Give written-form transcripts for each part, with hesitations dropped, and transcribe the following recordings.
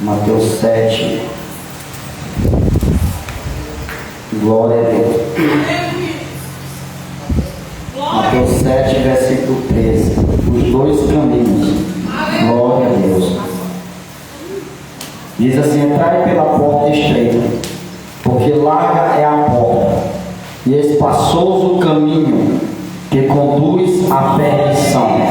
Mateus 7. Glória a Deus. Mateus 7, versículo 13. Os dois caminhos. Glória a Deus. Diz assim: entrai pela porta estreita, porque larga é a porta, e espaçoso o caminho que conduz à perdição,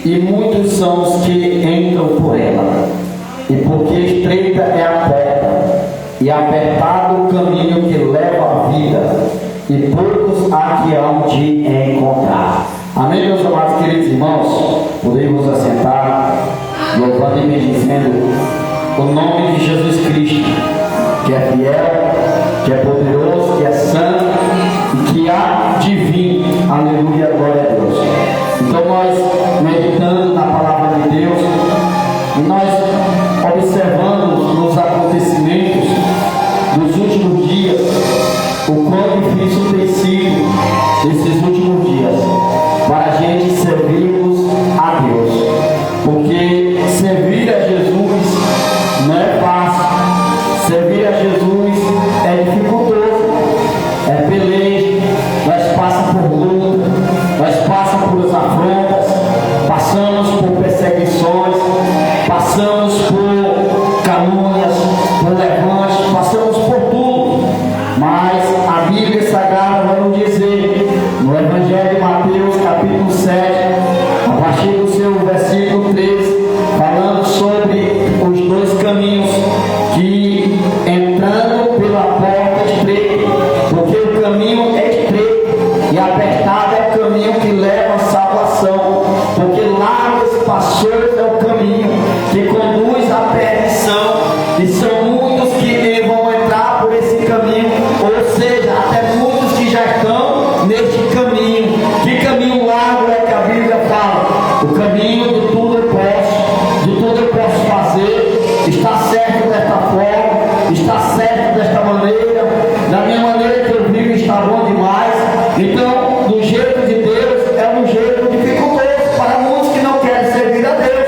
e muitos são os que entram por ela. E porque estreita é a porta, e apertado o caminho que leva à vida, e poucos há que hão de encontrar. Amém, meus amados queridos irmãos? Podemos assentar, louvando e bendizendo o nome de Jesus Cristo, que é fiel, que é poderoso, que é santo e que há de vir. Aleluia, glória a Deus. Então nós, meditando na palavra de Deus, e nós observamos nos acontecimentos dos últimos dias, o quão difícil tem sido esses últimos dias para a gente servirmos a Deus, porque servir a Jesus não é fácil, servir a Jesus é dificultoso, é peleja, nós passamos por luta, nós passamos por afrontas, passamos por perseguições, passamos por calúnias, por levantes, passamos por tudo, mas a Bíblia Sagrada vai nos dizer, no Evangelho de Mateus, capítulo 7, a partir do seu versículo 13, falando sobre os dois caminhos, que entrando pela porta estreita, porque o caminho é estreito e apertado é o caminho que leva à salvação, porque largo e espaçoso é o caminho que conduz à perdição, e são muitos que vão entrar por esse caminho, ou seja, até muitos que já estão neste caminho. Que caminho largo é que a Bíblia fala? O caminho de tudo eu posso, de tudo eu posso fazer, está certo desta forma, está certo desta maneira, da minha maneira que eu vivo está bom demais. Então, do jeito de Deus é um jeito dificultoso para muitos que não querem servir a Deus,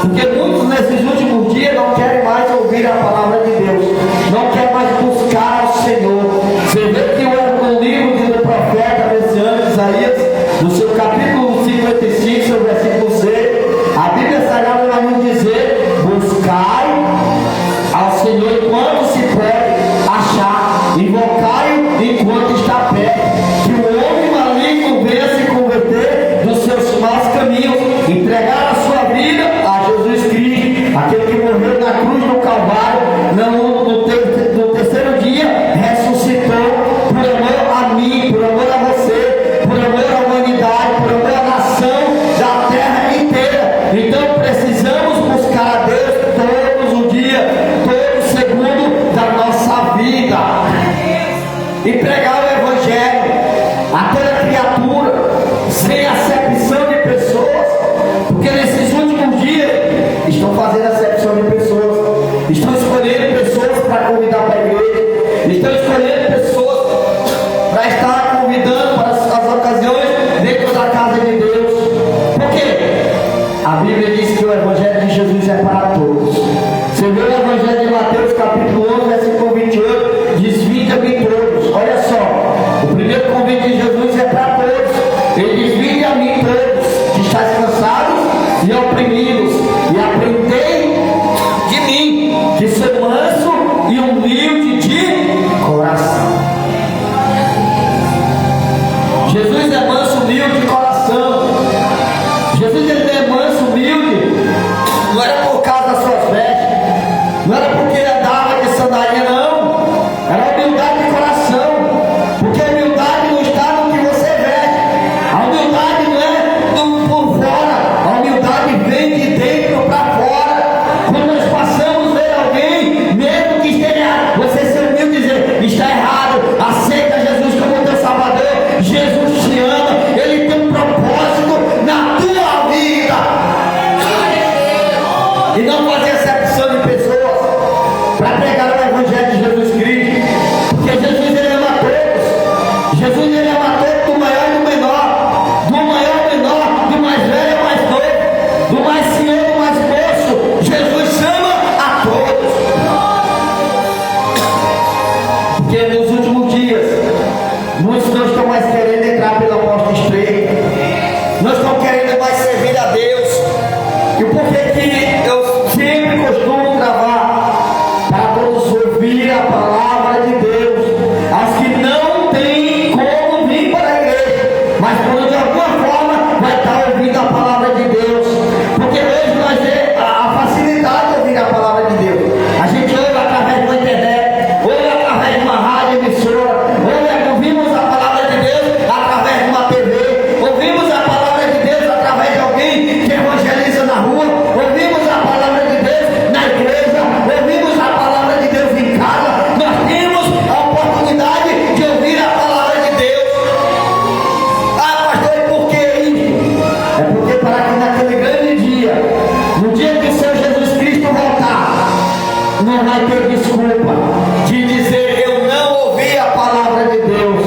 porque muitos nesses últimos dias não querem mais ouvir a palavra de Deus, não querem mais buscar o Senhor. Você vê que o livro do profeta messiânico Isaías, no seu capítulo 55, seu versículo 6, a Bíblia Sagrada vai nos dizer: buscai ao Senhor enquanto se pode achar, invocai-o enquanto está perto, que o homem maligno venha se converter dos seus maus caminhos, entregar a sua vida a Jesus Cristo, aquele que morreu na cruz do Calvário, no terceiro dia ressuscitou, por amor a mim, por amor a você, por amor à humanidade, por amor à nação da terra inteira. Então precisamos buscar a Deus todos os dias, todo segundo da nossa vida, e pregar o Evangelho a toda criatura, sem acepção de pessoas, porque nesses últimos dias estão fazendo acepção de pessoas, estão escolhendo pessoas para convidar para a igreja, estão escolhendo pessoas para estar convidando para as ocasiões dentro da casa de Deus. Por quê? A Bíblia diz que o Evangelho de Jesus é para todos. Você vê o Evangelho de Mateus capítulo 11, versículo 28, diz: vinde a mim todos. Olha só, o primeiro convite de Jesus é para todos. Ele diz: vinde a mim todos, que estáis cansados e oprimidos, e aprendei de mim, que sou manso e humilde de coração. Jesus é manso, humilde de coração. Jesus ele é manso, humilde, não era por causa das suas vestes, não era porque ele andava de sandália, não, era humildade de coração, porque a humildade não está no que você veste, a humildade não é por fora, a humildade vem de dentro para fora. Quando nós passamos a ver alguém, mesmo que esteja, você ser humilde e dizer: está errado, aceita Jesus como teu Salvador, Jesus te ama, Ele tem um propósito na tua vida, e não fazer acepção de pessoas para pregar o Evangelho de Jesus Cristo, porque Jesus ele ama todos, Jesus ele ama todos, do maior e do menor, do maior ao menor, do mais velho ao mais novo, do mais senhor ao mais moço. Jesus ama a todos. vai ter desculpa de dizer: eu não ouvi a palavra de Deus,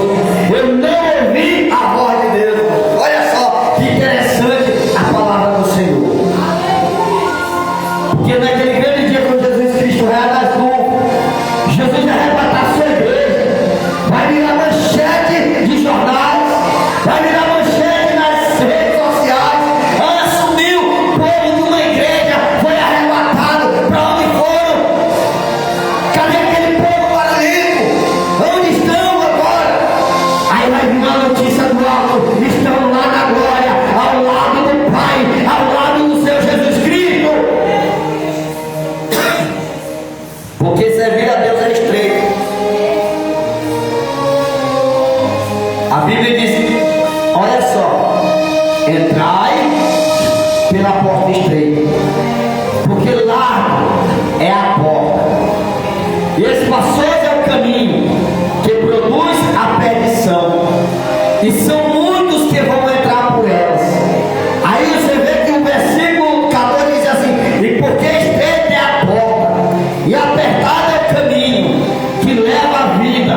eu não ouvi a voz de Deus. Olha só que interessante a palavra do Senhor. Porque naquele grande dia, quando Jesus Cristo real das nuvens, Jesus vai arrebatar a sua igreja, vai virar manchete de jornais, vai virar manchete nas redes sociais. Assumiu o povo de uma igreja, foi arrebatado. Para onde foram? Cadê aquele povo paralítico? Onde estão agora? Aí vai vir uma notícia do alto: estão lá na glória, ao lado do Pai, ao lado do seu Jesus Cristo. Porque servir a Deus é estreito. A Bíblia diz: olha só, entrai pela porta estreita, porque largo é a porta, e espaçoso é o caminho que produz a perdição, e são muitos que vão entrar por elas. Aí você vê que o versículo 14 diz assim: e porque estreita é a porta, e apertado é o caminho que leva à vida,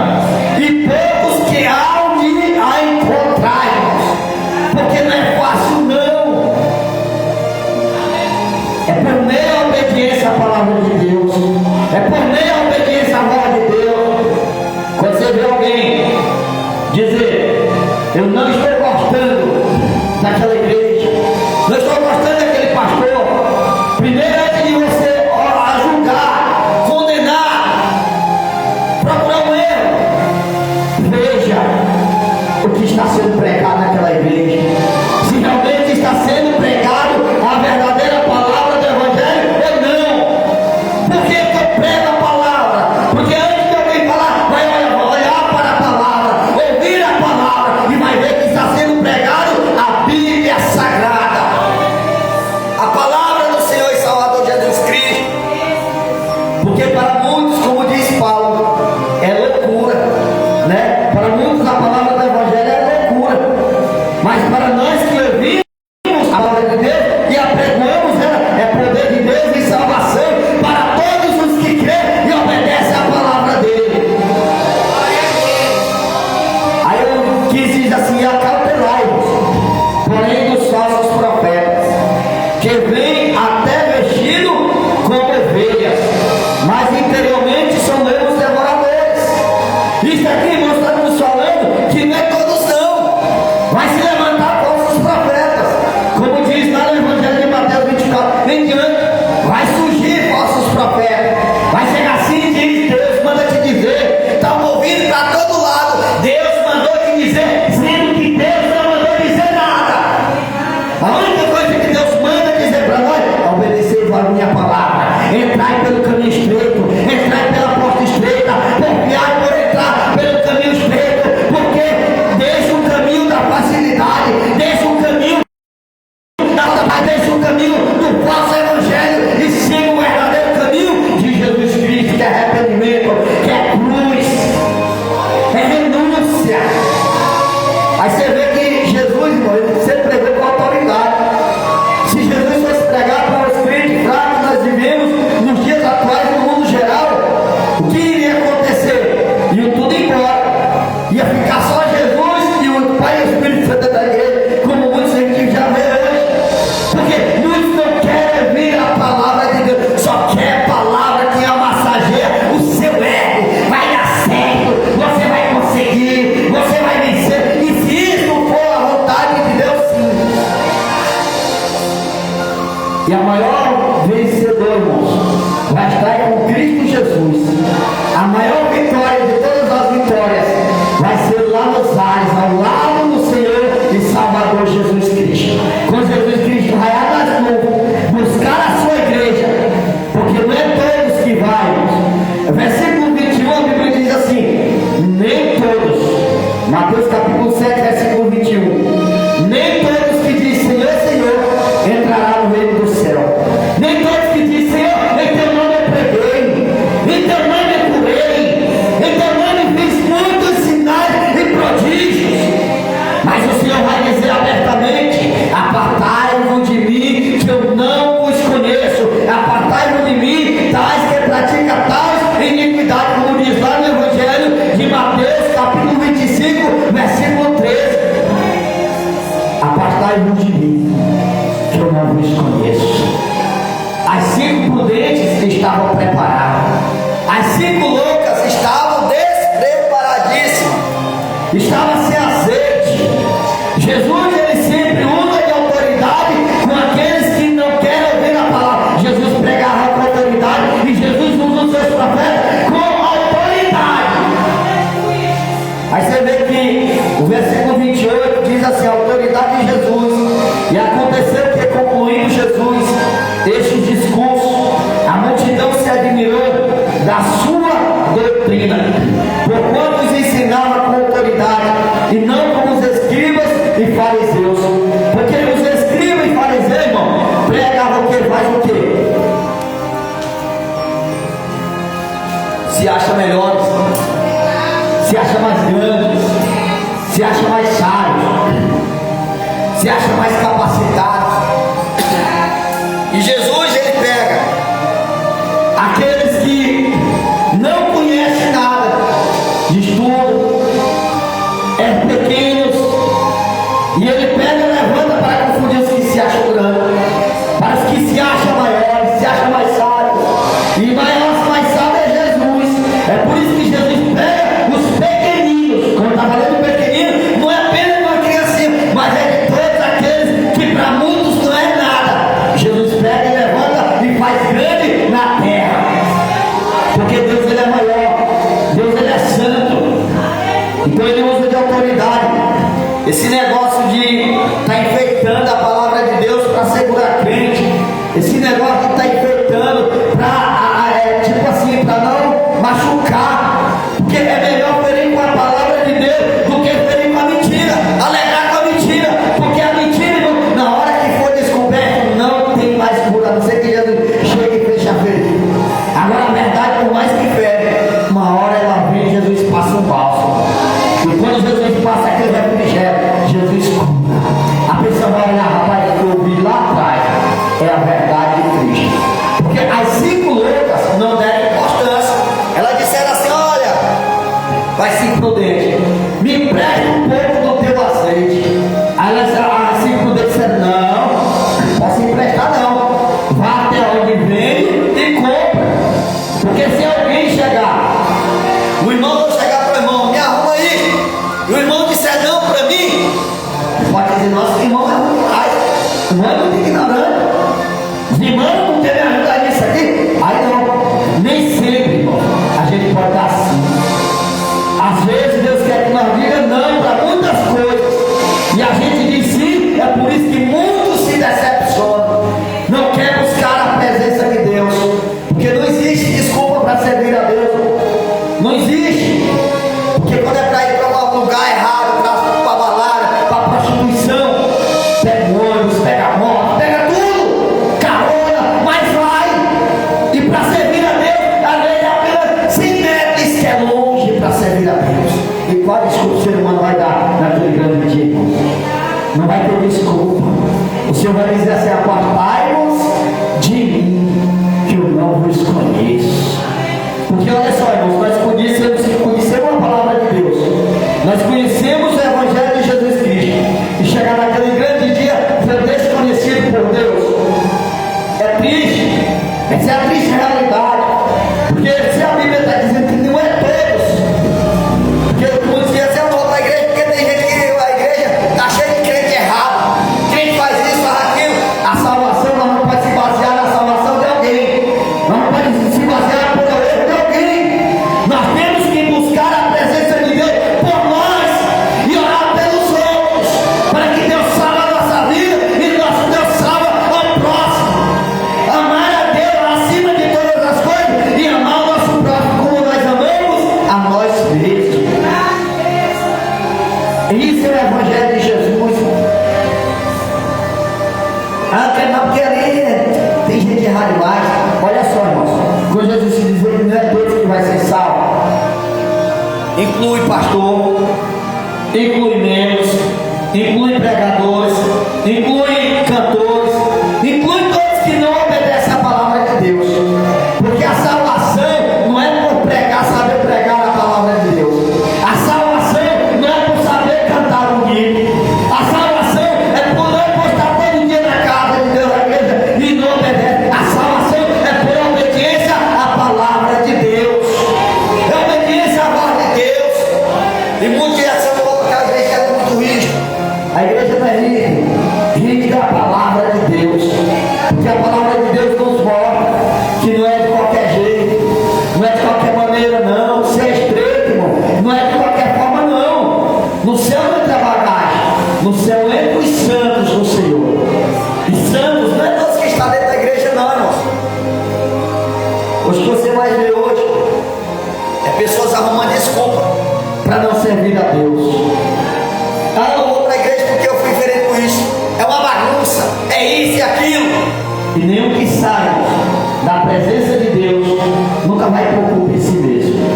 e poucos que há de a encontrarmos. Porque não é fácil, não. É por meio da obediência à palavra de Deus, é por meio da obediência à voz de Deus. Quando você vê alguém dizer: eu não estou gostando daquela igreja, não estou gostando daquele pastor, primeiro, antes de você julgar, condenar, procurar um erro, veja o que está sendo pregado naquela igreja. Se realmente está sendo pregado a verdadeira palavra do Evangelho ou não. Por que que eu prego a palavra? Porque antes de alguém falar, vai olhar para a palavra, ouvir a palavra, e vai ver que está sendo pregado a Bíblia Sagrada, a palavra do Senhor e Salvador Jesus Cristo. Porque para muitos, como diz Paulo, é loucura, né? Para muitos a palavra do Evangelho é loucura, mas para nós que ouvimos a palavra de Deus e a pregamos, ela é poder de Deus e salvação para todos os que creem e obedecem à palavra dele. Aí eu quis dizer assim: acautelai-vos, porém, dos falsos profetas, que vêm até vestido como ovelhas, mas interiormente são lobos devoradores. Isso aqui, irmãos, está nos falando que não é todos não. Vai se levantar falsos profetas, como diz lá no Evangelho de Mateus 24 em diante. Vai surgir falsos profetas. Vai chegar assim e diz: Deus manda te dizer. Está ouvindo para todo lado: Deus mandou te dizer, sendo que Deus não mandou dizer nada. A única coisa que Deus manda dizer para nós é obedecer a minha palavra, entrar pelo caminho estreito, entrar pela porta estreita, confiar por entrar pelo caminho estreito, porque deixa o caminho da facilidade, deixa o caminho deixa o caminho do falso evangelho e siga o verdadeiro caminho de Jesus Cristo, que é arrependimento, que é cruz, é renúncia. Aí você vê que Jesus, irmão, ele sempre pregou com autoridade. Se Jesus fosse pregar para os crentes fracos, nós vivemos nos dias atuais no mundo afastai-vos de mim, que eu não vos conheço. As 5 prudentes estavam preparadas. As 5 loucas estavam despreparadíssimas. Estava sem azeite. Jesus, ele sempre usa de autoridade com aqueles que não querem ouvir a palavra. Jesus pregava com autoridade e Jesus usa os seus profetas com autoridade. Aí você vê que o versículo 28 diz assim: a autoridade de Jesus. E aconteceu que, concluindo Jesus este discurso, a multidão se admirou da sua doutrina, porquanto os ensinava com autoridade e não como os escribas e fariseus. Porque os escribas e fariseus, irmão, pregavam o que? Faz o que? Se acha melhores, se acha mais grandes, se acha mais sábios, se acha mais capacitado. E Jesus, ele pega aqueles que não conhecem nada de estudo, pequenos, e ele pega e levanta para confundir os que se acham grandes, para os que se acham maiores, se acham mais sábios. E maior, mais sábio é Jesus. É por isso que Jesus pega os pequeninos. Quando está falando pequenino, não é apenas uma criancinha, mas é de todos aqueles que para muitos não é nada. Jesus pega e levanta e faz grande na terra, porque Deus, ele é maior, Deus, ele é santo. Então ele usa de autoridade. Esse negócio de estar enfeitando a palavra de Deus para segurar crente, esse negócio de estar enfeitando para tipo assim, para não machucar, porque é melhor ferir com a palavra de Deus do que ferir com a mentira, alegar com a mentira, porque a mentira, na hora que for descoberto, não tem mais cura, a não ser que Jesus chegue e feche a ferida. Agora a verdade, por mais que fere, uma hora ela vem, Jesus passa um bálsamo. E quando Jesus passa aquele refrigério, Jesus cura. A pessoa vai olhar, rapaz, que eu vi lá atrás é a verdade de Cristo. Porque as 5 loucas não deram importância. Elas disseram assim: olha, vai ser prudente, me empresta um pouco do teu azeite. Aí as 5 prudentes disseram: não, posso emprestar não. Vá até onde vende e compra. Porque se alguém chegar, o irmão não chegar para o irmão, me arruma aí, e o irmão disser não para mim, pode dizer: nosso irmão é muito mais, não é muito ignorante, os irmãos não querem ajudar nisso aqui. Aí não, nem sempre, irmão, a gente pode dar sim. Às vezes Deus quer que nós digamos não para muitas coisas, e a gente diz sim. É por isso que muitos se decepcionam, não quer buscar a presença de Deus, porque não existe desculpa para servir a Deus, não existe. Porque quando é para ir para um lugar errado, para balada, para prostituição, pega ônibus, pega moto, pega tudo, carona, mas vai. E para servir a Deus, a lei é apenas 100 metros, que é longe para servir a Deus. E qual desculpa o ser humano vai dar naquele grande dia, irmão? Não vai ter desculpa. O Senhor vai dizer assim: apartai-vos de mim, que eu não vos conheço. Porque olha só, irmãos, nós conhecemos a palavra de Deus, nós conhecemos o Evangelho de Jesus Cristo, e chegar naquele grande dia ser desconhecido por Deus é triste. Essa é a triste realidade. Porque se a Bíblia está dizendo que não é todos, porque muitos dizem assim: eu vou para a igreja porque tem gente que a igreja está cheia de crente errado, crente faz isso, faz aquilo. A salvação, nós não pode se basear na salvação de alguém, nós não pode se basear por erro de alguém. Nós temos que buscar a presença de Deus por nós e orar pelos outros, para que Deus salve a nossa vida e nosso Deus salve ao próximo. Amar a Deus acima de todas as coisas e amar o nosso próximo como nós amamos a nós mesmos. Isso é o Evangelho de Jesus. Não, porque ali tem gente errada demais. Olha só, irmãos, quando Jesus se diz que não é todos que vai ser salvo, inclui pastor, inclui membros, inclui pregadores, inclui cantores, inclui todos que não obedecem a palavra de Deus. Porque a salvação não é por pregar, saber pregar a palavra de Deus. A salvação não é por saber cantar um hino. A salvação é por não O que você vai ver hoje é pessoas arrumando desculpa para não servir a Deus. Ah, não vou para a igreja porque eu fui ferido com isso. É uma bagunça, é isso e aquilo. E nenhum que sai da presença de Deus nunca vai preocupar em si mesmo.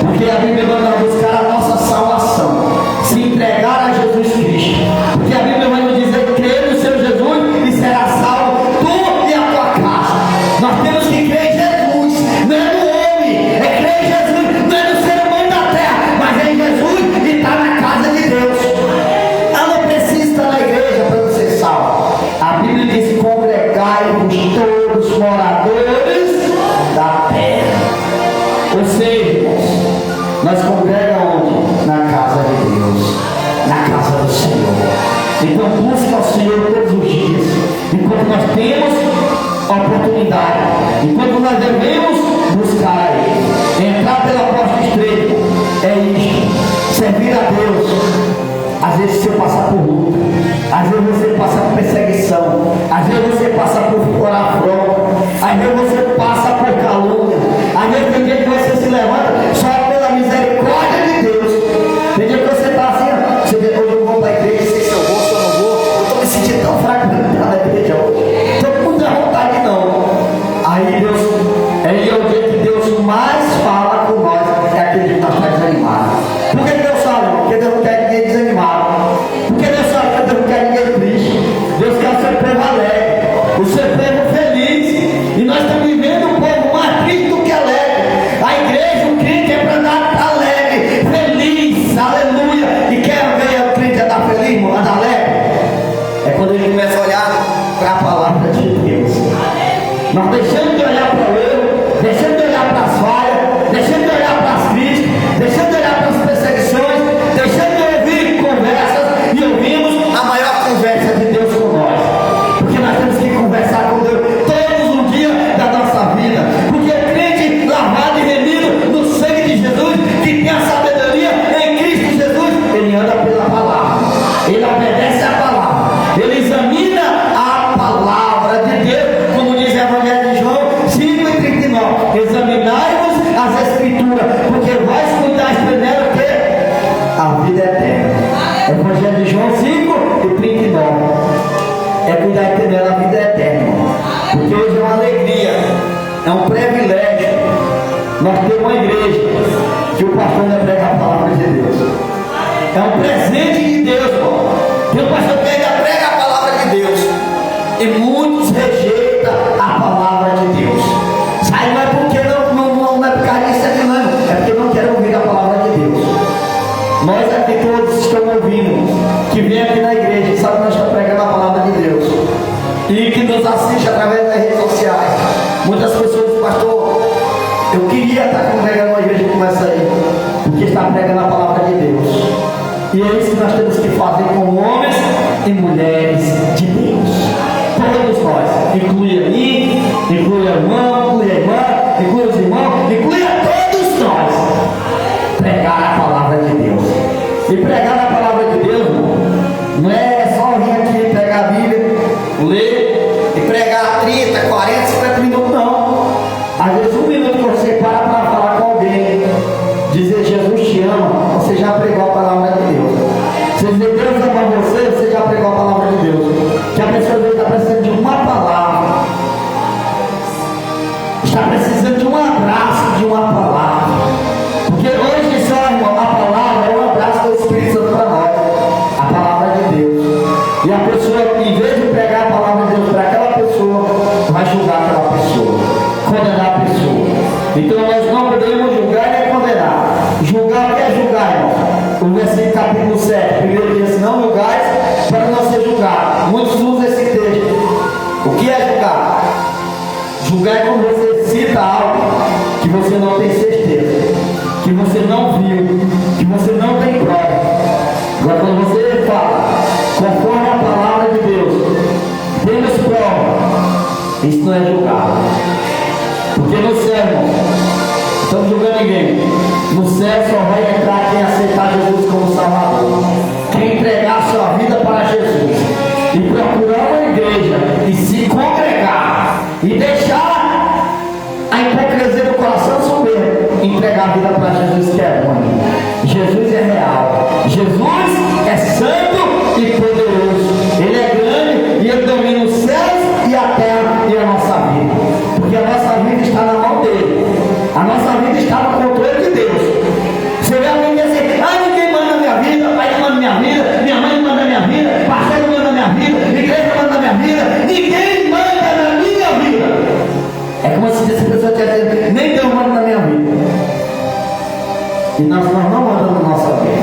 Porque a Bíblia manda buscar a nossa salvação, se entregar a Jesus Cristo. Porque a Bíblia vai nos dizer: crê no Senhor Jesus e será salvo tu e a tua casa. Nós temos que crer em Jesus, não é no homem, é crer em Jesus, não é no ser humano da terra, mas é em Jesus e está na casa de Deus. Ela não precisa estar na igreja para ser salvo. A Bíblia diz: congregai-vos todos os moradores da terra. Ou seja, nós congregamos onde? Na casa de Deus, na casa do Senhor. Então busca o Senhor todos os dias, enquanto nós temos oportunidade, enquanto nós devemos buscar a Ele. Entrar pela porta estreita é isto: servir a Deus. Às vezes você passa por luta, às vezes você passa por perseguição, às vezes você passa por fora afronta, às vezes você passa por calúnia, às vezes tem dia que você se levanta só pela misericórdia de Deus. Tem dia que você está assim, ó, você vê: hoje eu vou para a igreja, sei se eu vou, se eu não vou, eu estou me sentindo tão fraco para entrar na igreja hoje, estou com muita vontade não. Aí Deus, é o dia que Deus mais fala com nós, é aquele dia que nós estamos desanimados. Por que Deus fala? Porque Deus não quer ninguém desanimado. Porque Deus sabe que Deus não quer ninguém triste. Deus quer o seu povo alegre, o seu povo feliz. E nós estamos vivendo um povo mais triste do que alegre. A igreja, o crente é para andar alegre, feliz, aleluia. E quer ver o crente andar feliz, andar alegre? É quando ele começa a olhar para a palavra de Deus. Nós deixamos de olhar para o erro, deixamos de olhar para as falhas, deixamos de olhar para as crises, deixamos de olhar para as perseguições, deixamos de ouvir conversas e ouvimos a maior conversa de Deus com nós. Porque nós temos que conversar com Deus todos os dias da nossa vida. Porque o crente lavado e remido no sangue de Jesus, que tem a sabedoria em Cristo Jesus, ele anda pela palavra, ele obedece a palavra, ele examina a palavra de Deus, como diz o Evangelho de João 5:39. Examinai-vos as Escrituras, porque vais cuidar primeiro que a vida eterna. Evangelho de João 5:39. É cuidar e ter nela a vida eterna. Porque hoje é uma alegria, é um privilégio nós temos uma igreja que o pastor ainda prega a palavra de Deus. É um presente de Deus, pô. Tem um pastor que ainda prega a palavra de Deus. E muitos rejeitam a palavra de Deus. Sai, não é porque não é por causa disso aqui não, é porque não querem ouvir a palavra de Deus. Nós aqui todos estamos ouvindo, que vem aqui na igreja, sabe que nós estamos pregando a palavra de Deus. E que nos assiste através das redes sociais. Muitas pessoas dizem: pastor, eu queria estar congregando uma igreja como essa aí, porque está pregando a palavra de Deus. E é isso que nós temos que fazer com homens e mulheres de Deus. Todos nós, inclui a mim, inclui a irmã, inclui os irmãos, inclui a todos nós. Pregar a palavra de Deus. E pregar a palavra de Deus não é só vir aqui pregar a Bíblia, ler e pregar 30, 40, 50 minutos, não. Às vezes 1 minuto que você para falar com alguém, dizer Jesus te ama, você já pregou a palavra de Deus. Você dizer Deus ama você já pregou a palavra de Deus. Que a pessoa às vezes está precisando de uma palavra, está precisando de um abraço, de uma palavra. Porque hoje só, irmão, a palavra é um abraço do Espírito Santo para nós, a palavra de Deus. E a pessoa, em vez de pregar a palavra de Deus para aquela pessoa, vai julgar aquela pessoa, condenar a pessoa. Então nós não podemos julgar nem condenar. Julgar, o que é julgar, irmão? O versículo capítulo 7, primeiro diz: não julgais para não ser julgado. Muitos usam esse texto. O que é julgar? Julgar é quando você cita algo que você não tem certeza, que você não viu, que você não tem prova. Agora quando você fala conforme a palavra de Deus, temos prova, isso não é julgar. Porque no céu, irmão, não estamos julgando ninguém. No céu só vai entrar quem aceitar Jesus como Salvador, quem entregar a sua vida para Jesus e procurar uma igreja e se congregar e deixar vida para Jesus que é ruim. Jesus é real. Jesus é santo e poderoso. Ele é grande e ele domina os céus e a terra e a nossa vida. Porque a nossa vida está na mão dele. A nossa vida está no controle de Deus. Você vê alguém que diz assim: ah, ninguém manda na minha vida, pai não manda na minha vida, minha mãe não manda na minha vida, pastor não manda na minha vida, igreja não manda na minha vida, ninguém manda na minha vida. É como se essa pessoa tivesse dizendo: nem Deus manda na minha vida. E nós não mandamos na nossa vida.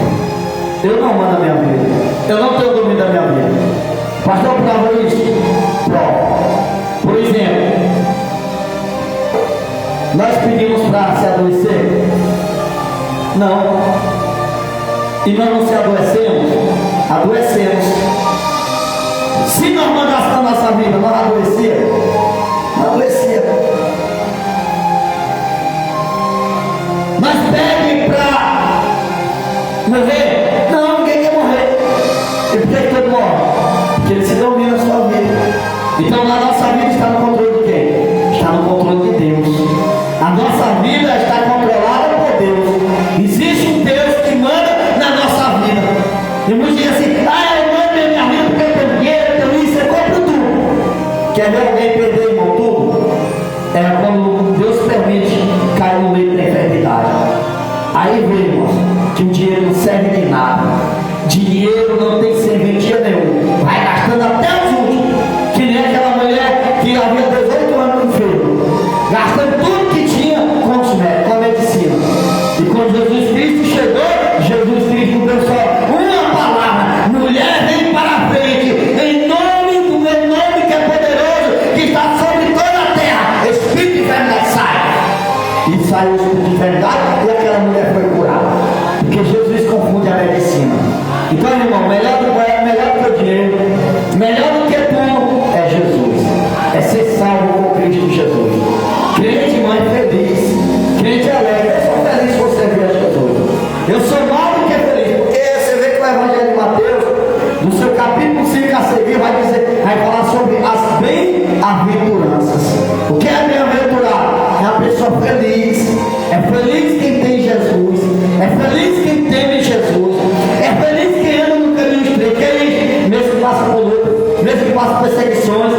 Eu não mando na minha vida. Eu não tenho domínio da minha vida. Pastor, prova isso? Prova. Por exemplo, nós pedimos para se adoecer? Não. E nós não se adoecemos? Adoecemos. Se nós mandássemos na nossa vida, nós adoecíamos? Não adoecíamos. Nós pedem para morrer? Não, ninguém quer morrer. E por que todo morre? Porque ele se domina a sua vida. Então a nossa vida está no controle de quem? Está no controle de Deus. A nossa vida está controlada por Deus. Existe um Deus que manda na nossa vida. E muitos dizem assim: ah, eu mando na minha vida porque eu tenho dinheiro, eu tenho isso, eu compro tudo. Quer ver alguém perder, irmão, tudo? É quando Deus permite cair no meio da enfermidade. Aí vemos que o dinheiro não serve de nada. Dinheiro não tem serventia nenhuma. Vai gastando até os últimos. Que nem aquela mulher que havia 18 anos no filho, gastando tudo que tinha com os médicos, com a medicina. E quando Jesus Cristo chegou, Jesus Cristo deu só uma palavra: mulher, vem para a frente, em nome do meu nome que é poderoso, que está sobre toda a terra. Espírito de enfermidade, sai. E saiu o espírito de enfermidade e aquela mulher foi curada. Porque Jesus confunde a medicina. Então, irmão, melhor do que o dinheiro, melhor do que tudo é Jesus. É ser salvo com Cristo Jesus. Crente, irmão, é feliz. Crente é alegre. Eu sou feliz por servir a Jesus. Eu sou mais do que feliz, porque você vê que o Evangelho de Mateus, no seu capítulo 5 a seguir, vai falar sobre as bem-aventuranças. O que é bem-aventurado? É a pessoa feliz. É feliz quem tem Jesus. É feliz quem teme Jesus. É feliz quem anda no caminho estreito. Mesmo que passa por luta, mesmo que passa por perseguições,